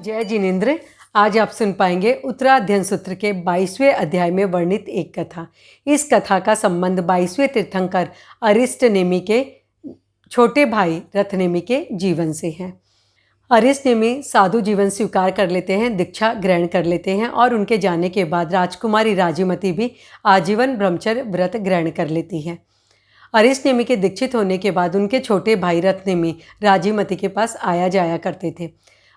जय जिनेन्द्र। आज आप सुन पाएंगे उत्तराध्ययन सूत्र के 22वें अध्याय में वर्णित एक कथा। इस कथा का संबंध 22वें तीर्थंकर अरिष्टनेमि के छोटे भाई रथनेमि के जीवन से है। अरिष्टनेमि साधु जीवन स्वीकार कर लेते हैं, दीक्षा ग्रहण कर लेते हैं और उनके जाने के बाद राजकुमारी राजीमती भी आजीवन ब्रह्मचर्य व्रत ग्रहण कर लेती है। अरिष्टनेमि के दीक्षित होने के बाद उनके छोटे भाई रथनेमि राजीमती के पास आया जाया करते थे।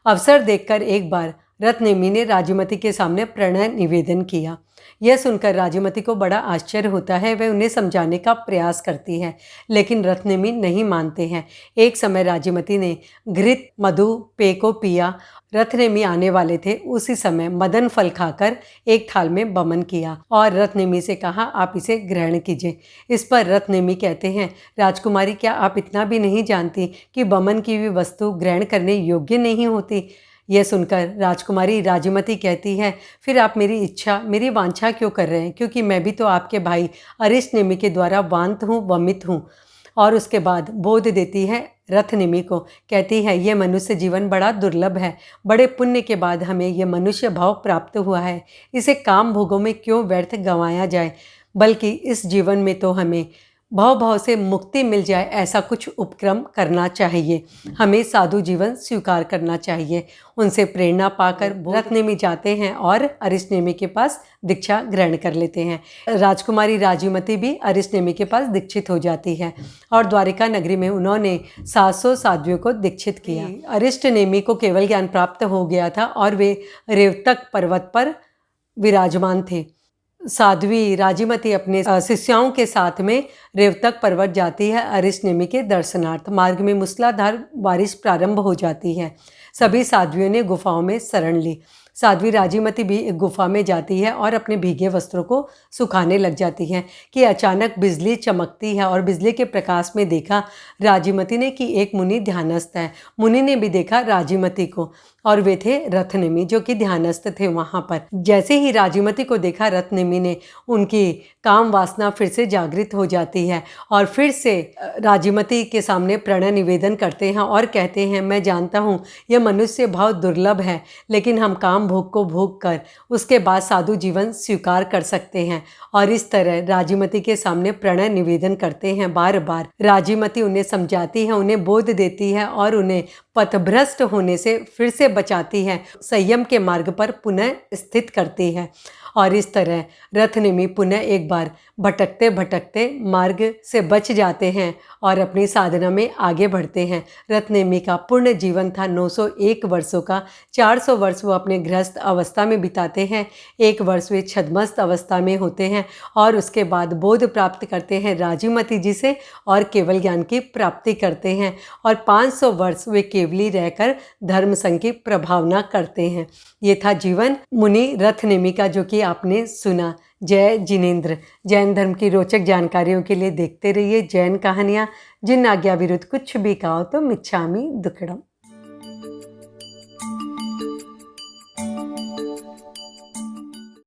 अवसर देखकर एक बार रथनेमि ने राजीमती के सामने प्रणय निवेदन किया। यह सुनकर राजीमती को बड़ा आश्चर्य होता है। वह उन्हें समझाने का प्रयास करती है, लेकिन रथनेमि नहीं मानते हैं। एक समय राजीमती ने घृत मधु पेय को पिया। रथनेमि आने वाले थे, उसी समय मदन फल खाकर एक थाल में बमन किया और रथनेमि से कहा, आप इसे ग्रहण कीजिए। इस पर रथनेमि कहते हैं, राजकुमारी, क्या आप इतना भी नहीं जानती कि बमन की हुई वस्तु ग्रहण करने योग्य नहीं होती? यह सुनकर राजकुमारी राजीमती कहती है, फिर आप मेरी वांछा क्यों कर रहे हैं? क्योंकि मैं भी तो आपके भाई अरिष्टनेमि के द्वारा वांत हूँ, वमित हूँ। और उसके बाद बोध देती है रथनेमि को, कहती है, यह मनुष्य जीवन बड़ा दुर्लभ है। बड़े पुण्य के बाद हमें यह मनुष्य भाव प्राप्त हुआ है। इसे काम भोगों में क्यों व्यर्थ गंवाया जाए, बल्कि इस जीवन में तो हमें भाव से मुक्ति मिल जाए, ऐसा कुछ उपक्रम करना चाहिए। हमें साधु जीवन स्वीकार करना चाहिए। उनसे प्रेरणा पाकर रथनेमि जाते हैं और अरिष्टनेमि के पास दीक्षा ग्रहण कर लेते हैं। राजकुमारी राजीमती भी अरिष्टनेमि के पास दीक्षित हो जाती है और द्वारिका नगरी में उन्होंने 700 साध्वियों को दीक्षित किया। अरिष्टनेमि को केवल ज्ञान प्राप्त हो गया था और वे रेवतक पर्वत पर विराजमान थे। साध्वी राजीमती अपने शिष्याओं के साथ में रेवतक पर्वत जाती है अरिष्टनेमि के दर्शनार्थ। मार्ग में मूसलाधार बारिश प्रारंभ हो जाती है। सभी साध्वियों ने गुफाओं में शरण ली। साध्वी राजीमती भी एक गुफा में जाती है और अपने भीगे वस्त्रों को सुखाने लग जाती है कि अचानक बिजली चमकती है और बिजली के प्रकाश में देखा राजीमती ने कि एक मुनि ध्यानस्थ है। मुनि ने भी देखा राजीमती को और वे थे रथनेमि, जो कि ध्यानस्थ थे वहाँ पर। जैसे ही राजीमती को देखा रथनेमि ने, उनकी काम वासना फिर से जागृत हो जाती है और फिर से राजीमती के सामने प्रणय निवेदन करते हैं और कहते हैं, मैं जानता हूँ यह मनुष्य भाव दुर्लभ है, लेकिन हम काम भोग को भोग कर उसके बाद साधु जीवन स्वीकार कर सकते हैं। और इस तरह राजीमती के सामने प्रणय निवेदन करते हैं बार बार। राजीमती उन्हें समझाती है, उन्हें बोध देती है और उन्हें पथभ्रष्ट होने से फिर से बचाती है, संयम के मार्ग पर पुनः स्थित करती है। और इस तरह रथनेमि पुनः एक बार भटकते भटकते मार्ग से बच जाते हैं और अपनी साधना में आगे बढ़ते हैं। रथनेमि का पूर्ण जीवन था 901 वर्षों का। 400 वर्ष वो अपने गृहस्थ अवस्था में बिताते हैं, 1 वर्ष वे छद्मस्त अवस्था में होते हैं और उसके बाद बोध प्राप्त करते हैं राजीमती जी से और केवल ज्ञान की प्राप्ति करते हैं और 500 वर्ष वे केवली रहकर धर्म संघ की प्रभावना करते हैं। ये था जीवन मुनि रथनेमि का, जो कि आपने सुना। जय जिनेन्द्र। जैन धर्म की रोचक जानकारियों के लिए देखते रहिए जैन कहानियाँ। जिन आज्ञा विरुद्ध कुछ भी कहो तो मिच्छामि दुक्कडम।